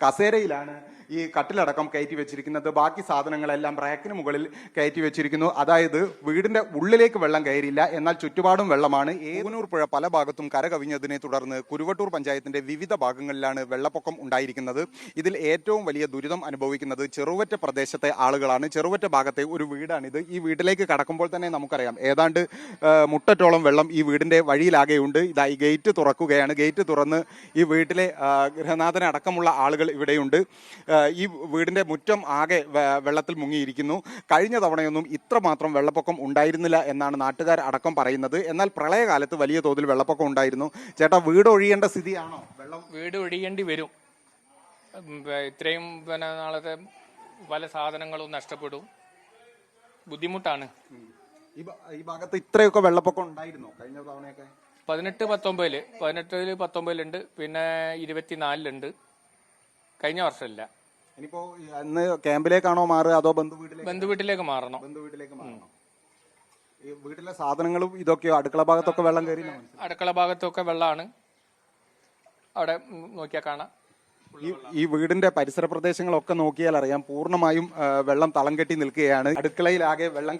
കസേരയിലാണ് ഈ കട്ടിലടക്കം കയറ്റി വെച്ചിരിക്കുന്നത്. ബാക്കി സാധനങ്ങളെല്ലാം റാക്കിന് മുകളിൽ കയറ്റി വെച്ചിരിക്കുന്നു. അതായത് വീടിന്റെ ഉള്ളിലേക്ക് വെള്ളം കയറിയില്ല, എന്നാൽ ചുറ്റുപാടും വെള്ളമാണ്. ഏവനൂർ പുഴ പല ഭാഗത്തും കരകവിഞ്ഞതിനെ തുടർന്ന് കുരുവട്ടൂർ പഞ്ചായത്തിന്റെ വിവിധ ഭാഗങ്ങളിലാണ് വെള്ളപ്പൊക്കം ഉണ്ടായിരിക്കുന്നത്. ഇതിൽ ഏറ്റവും വലിയ ദുരിതം അനുഭവിക്കുന്നത് ചെറുവറ്റ പ്രദേശത്തെ ആളുകളാണ്. ചെറുവറ്റ ഭാഗത്തെ ഒരു വീടാണിത്. ഈ വീട്ടിലേക്ക് കടക്കുമ്പോൾ തന്നെ നമുക്കറിയാം ഏതാണ്ട് മുട്ടറ്റോളം വെള്ളം ഈ വീടിന്റെ വഴിയിലാകെയുണ്ട്. ഇതാ ഈ ഗേറ്റ് തുറക്കുകയാണ്. ഗേറ്റ് തുറന്ന് ഈ വീട്ടിലെ ഗൃഹനാഥന അടക്കമുള്ള ആളുകൾ ഇവിടെയുണ്ട്. ഈ വീടിന്റെ മുറ്റം ആകെ വെള്ളത്തിൽ മുങ്ങിയിരിക്കുന്നു. കഴിഞ്ഞ തവണയൊന്നും ഇത്രമാത്രം വെള്ളപ്പൊക്കം ഉണ്ടായിരുന്നില്ല എന്നാണ് നാട്ടുകാർ അടക്കം പറയുന്നത്. എന്നാൽ പ്രളയകാലത്ത് വലിയ തോതിൽ വെള്ളപ്പൊക്കം ഉണ്ടായിരുന്നു. ചേട്ടാ, വീട് ഒഴിയേണ്ട സ്ഥിതിയാണോ? വീട് ഒഴിയേണ്ടി വരും. ഇത്രയും നാളത്തെ പല സാധനങ്ങളും നഷ്ടപ്പെടും. ബുദ്ധിമുട്ടാണ്. ഈ ഭാഗത്ത് ഇത്രയൊക്കെ വെള്ളപ്പൊക്കം ഉണ്ടായിരുന്നോ കഴിഞ്ഞ തവണയൊക്കെ? 18-19 പിന്നെ 24 കഴിഞ്ഞ വർഷമില്ല. ഇനിയിപ്പോ അന്ന് ക്യാമ്പിലേക്കാണോ മാറുക അതോ ബന്ധുവീട്ടിലേക്ക് മാറണം? ബന്ധുവീട്ടിലേക്ക് മാറണം. ഈ വീട്ടിലെ സാധനങ്ങളും ഇതൊക്കെയോ? അടുക്കള ഭാഗത്തൊക്കെ വെള്ളം കയറി? അടുക്കള ഭാഗത്തൊക്കെ വെള്ളമാണ്. അവിടെ നോക്കിയാൽ കാണാം. ഈ വീടിന്റെ പരിസര പ്രദേശങ്ങളൊക്കെ നോക്കിയാൽ അറിയാം പൂർണ്ണമായും വെള്ളം തളം കെട്ടി നിൽക്കുകയാണ്. അടുക്കളയിലാകെ വെള്ളം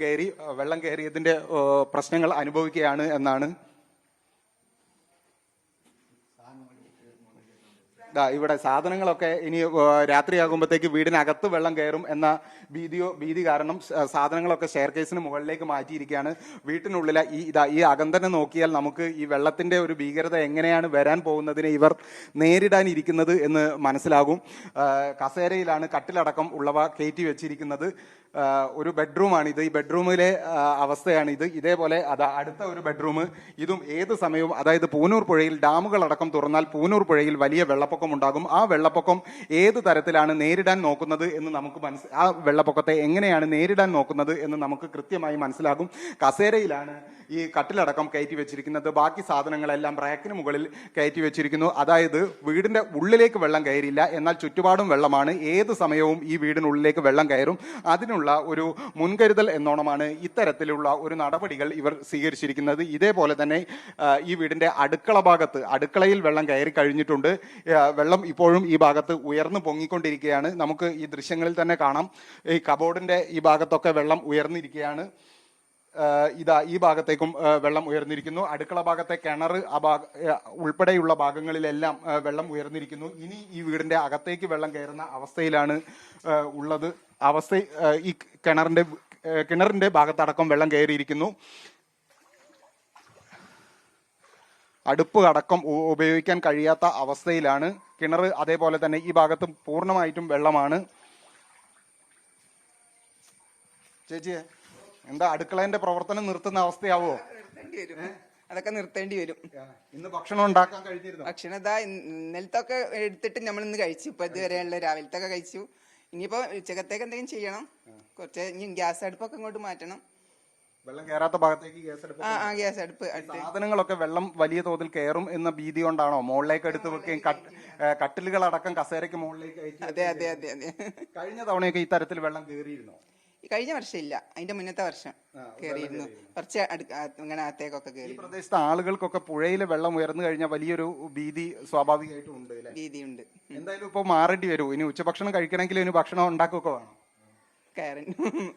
കയറിയതിന്റെ പ്രശ്നങ്ങൾ അനുഭവിക്കുകയാണ് എന്നാണ്. ഇവിടെ സാധനങ്ങളൊക്കെ ഇനി രാത്രിയാകുമ്പോഴത്തേക്ക് വീടിനകത്ത് വെള്ളം കയറും എന്ന ഭീതി കാരണം സാധനങ്ങളൊക്കെ സ്റ്റെയർ കേസിന് മുകളിലേക്ക് മാറ്റിയിരിക്കുകയാണ്. വീട്ടിനുള്ളിലെ ഈ അകം തന്നെ നോക്കിയാൽ നമുക്ക് ഈ വെള്ളത്തിന്റെ ഒരു ഭീകരത എങ്ങനെയാണ് വരാൻ പോകുന്നതിനെ ഇവർ നേരിടാനിരിക്കുന്നത് എന്ന് മനസ്സിലാകും. കസേരയിലാണ് കട്ടിലടക്കം ഉള്ളവ കയറ്റി വെച്ചിരിക്കുന്നത്. ഒരു ബെഡ്റൂമാണിത്. ഈ ബെഡ്റൂമിലെ അവസ്ഥയാണിത്. ഇതേപോലെ അടുത്ത ഒരു ബെഡ്റൂം. ഇതും ഏത് സമയവും, അതായത് പൂനൂർ പുഴയിൽ ഡാമുകളടക്കം തുറന്നാൽ പൂനൂർ പുഴയിൽ വലിയ വെള്ളപ്പൊക്കം ഉണ്ടാകും. ആ വെള്ളപ്പൊക്കം ഏത് തരത്തിലാണ് നേരിടാൻ നോക്കുന്നത് എന്ന് നമുക്ക് ആ വെള്ളപ്പൊക്കത്തെ എങ്ങനെയാണ് നേരിടാൻ നോക്കുന്നത് എന്ന് നമുക്ക് കൃത്യമായി മനസ്സിലാകും. കസേരയിലാണ് ഈ കട്ടിലടക്കം കയറ്റി വെച്ചിരിക്കുന്നത്. ബാക്കി സാധനങ്ങളെല്ലാം റാക്കിന് മുകളിൽ കയറ്റി വെച്ചിരിക്കുന്നു. അതായത് വീടിന്റെ ഉള്ളിലേക്ക് വെള്ളം കയറിയില്ല, എന്നാൽ ചുറ്റുപാടും വെള്ളമാണ്. ഏത് സമയവും ഈ വീടിനുള്ളിലേക്ക് വെള്ളം കയറും. അതിനുള്ള ഒരു മുൻകരുതൽ എന്നോണമാണ് ഇത്തരത്തിലുള്ള ഒരു നടപടികൾ ഇവർ സ്വീകരിച്ചിരിക്കുന്നത്. ഇതേപോലെ തന്നെ ഈ വീടിന്റെ അടുക്കളയിൽ വെള്ളം കയറി കഴിഞ്ഞിട്ടുണ്ട്. വെള്ളം ഇപ്പോഴും ഈ ഭാഗത്ത് ഉയർന്നു പൊങ്ങിക്കൊണ്ടിരിക്കുകയാണ്. നമുക്ക് ഈ ദൃശ്യങ്ങളിൽ തന്നെ കാണാം. ഈ കബോർഡിന്റെ ഈ ഭാഗത്തൊക്കെ വെള്ളം ഉയർന്നിരിക്കുകയാണ്. ഈ ഭാഗത്തേക്കും വെള്ളം ഉയർന്നിരിക്കുന്നു. അടുക്കള ഭാഗത്തെ കിണർ ഉൾപ്പെടെയുള്ള ഭാഗങ്ങളിലെല്ലാം വെള്ളം ഉയർന്നിരിക്കുന്നു. ഇനി ഈ വീടിന്റെ അകത്തേക്ക് വെള്ളം കയറുന്ന അവസ്ഥയിലാണ് ഉള്ളത്. ഈ കിണറിന്റെ ഭാഗത്തടക്കം വെള്ളം കയറിയിരിക്കുന്നു. അടുപ്പ് അടക്കം ഉപയോഗിക്കാൻ കഴിയാത്ത അവസ്ഥയിലാണ് കിണർ. അതേപോലെ തന്നെ ഈ ഭാഗത്ത് പൂർണ്ണമായിട്ടും വെള്ളമാണ്. ചേച്ചിയെ, എന്താ അടുക്കളന്റെ പ്രവർത്തനം നിർത്തുന്ന അവസ്ഥയാവോ? അതൊക്കെ നിർത്തേണ്ടി വരും. ഇന്ന് ഭക്ഷണം ഉണ്ടാക്കാൻ കഴിഞ്ഞിരുന്നു? ഭക്ഷണം ഇതാ ഇന്നലത്തൊക്കെ എടുത്തിട്ട് നമ്മൾ ഇന്ന് കഴിച്ചു. ഇപ്പൊ ഇതുവരെയുള്ള രാവിലത്തൊക്കെ കഴിച്ചു. ഇനിയിപ്പോ ഉച്ചക്കത്തേക്ക് എന്തെങ്കിലും ചെയ്യണം. കുറച്ച് ഇനി ഗ്യാസ് അടുപ്പൊക്കെ ഇങ്ങോട്ട് മാറ്റണം. വെള്ളം കയറാത്ത ഭാഗത്തേക്ക് ഗ്യാസ് അടുപ്പ്. സാധനങ്ങളൊക്കെ വെള്ളം വലിയ തോതിൽ കയറും എന്ന ഭീതി കൊണ്ടാണോ മുകളിലേക്ക് എടുത്ത് വെക്കുകയും കട്ടിലുകളടക്കം കസേരയ്ക്ക് മുകളിലേക്ക്? അതെ അതെ അതെ അതെ. കഴിഞ്ഞ തവണയൊക്കെ ഇത്തരത്തിൽ വെള്ളം കയറിയിരുന്നോ? കഴിഞ്ഞ വർഷം ഇല്ല, അതിന്റെ മുന്നത്തെ വർഷം കയറിയിരുന്നു. കുറച്ച് ഇങ്ങനെ അകത്തേക്കൊക്കെ കയറി. ഈ പ്രദേശത്തെ ആളുകൾക്കൊക്കെ പുഴയിലെ വെള്ളം ഉയർന്നു കഴിഞ്ഞാൽ വലിയൊരു ഭീതി സ്വാഭാവികമായിട്ടും ഉണ്ട്. ഭീതിയുണ്ട്. എന്തായാലും ഇപ്പൊ മാറേണ്ടി വരും. ഇനി ഉച്ചഭക്ഷണം കഴിക്കണമെങ്കിൽ ഇനി ഭക്ഷണം ഉണ്ടാക്കുകയൊക്കെ വേണം.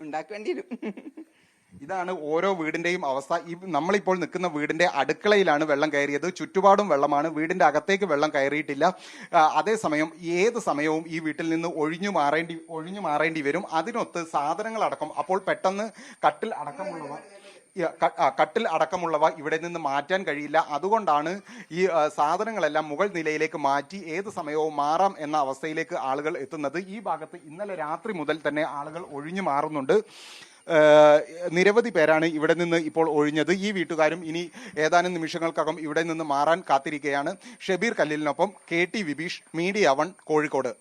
ഉണ്ടാക്കേണ്ടി വരും. ഇതാണ് ഓരോ വീടിന്റെയും അവസ്ഥ. നമ്മളിപ്പോൾ നിൽക്കുന്ന വീടിന്റെ അടുക്കളയിലാണ് വെള്ളം കയറിയത്. ചുറ്റുപാടും വെള്ളമാണ്. വീടിന്റെ അകത്തേക്ക് വെള്ളം കയറിയിട്ടില്ല. അതേസമയം ഏത് സമയവും ഈ വീട്ടിൽ നിന്ന് ഒഴിഞ്ഞു മാറേണ്ടി വരും. അതിനൊത്ത് സാധനങ്ങളടക്കം അപ്പോൾ പെട്ടെന്ന് കട്ടിൽ അടക്കമുള്ളവ ഇവിടെ നിന്ന് മാറ്റാൻ കഴിയില്ല. അതുകൊണ്ടാണ് ഈ സാധനങ്ങളെല്ലാം മുകൾ നിലയിലേക്ക് മാറ്റി ഏത് സമയവും മാറാം എന്ന അവസ്ഥയിലേക്ക് ആളുകൾ എത്തുന്നത്. ഈ ഭാഗത്ത് ഇന്നലെ രാത്രി മുതൽ തന്നെ ആളുകൾ ഒഴിഞ്ഞു മാറുന്നുണ്ട്. നിരവധി പേരാണ് ഇവിടെ നിന്ന് ഇപ്പോൾ ഒഴിഞ്ഞത്. ഈ വീട്ടുകാരും ഇനി ഏതാനും നിമിഷങ്ങൾക്കകം ഇവിടെ നിന്ന് മാറാൻ കാത്തിരിക്കുകയാണ്. ഷബീർ കല്ലിലിനൊപ്പം KT വിബീഷ്, മീഡിയ 1, കോഴിക്കോട്.